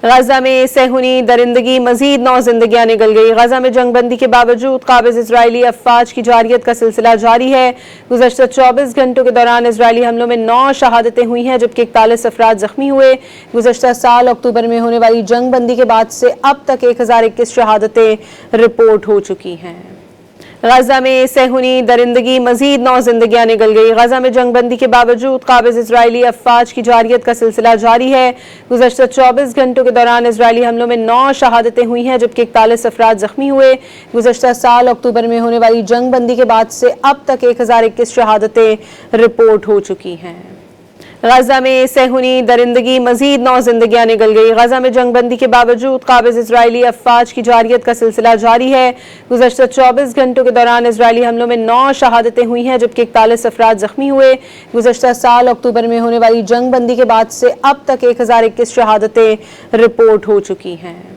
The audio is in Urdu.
غزہ میں صہیونی درندگی مزید 9 زندگیاں نگل گئی۔ غزہ میں جنگ بندی کے باوجود قابض اسرائیلی افواج کی جارحیت کا سلسلہ جاری ہے۔ گزشتہ 24 گھنٹوں کے دوران اسرائیلی حملوں میں 9 شہادتیں ہوئی ہیں جبکہ 41 افراد زخمی ہوئے۔ گزشتہ سال اکتوبر میں ہونے والی جنگ بندی کے بعد سے اب تک 1021 شہادتیں رپورٹ ہو چکی ہیں۔ غزہ میں صہیونی درندگی مزید 9 زندگیاں نگل گئی۔ غزہ میں جنگ بندی کے باوجود قابض اسرائیلی افواج کی جارحیت کا سلسلہ جاری ہے۔ گزشتہ 24 گھنٹوں کے دوران اسرائیلی حملوں میں 9 شہادتیں ہوئی ہیں جبکہ 41 افراد زخمی ہوئے۔ گزشتہ سال اکتوبر میں ہونے والی جنگ بندی کے بعد سے اب تک 1021 شہادتیں رپورٹ ہو چکی ہیں۔ غزہ میں صہیونی درندگی مزید 9 زندگیاں نگل گئی۔ غزہ میں جنگ بندی کے باوجود قابض اسرائیلی افواج کی جارحیت کا سلسلہ جاری ہے۔ گزشتہ 24 گھنٹوں کے دوران اسرائیلی حملوں میں 9 شہادتیں ہوئی ہیں جبکہ 41 افراد زخمی ہوئے۔ گزشتہ سال اکتوبر میں ہونے والی جنگ بندی کے بعد سے اب تک 1021 شہادتیں رپورٹ ہو چکی ہیں۔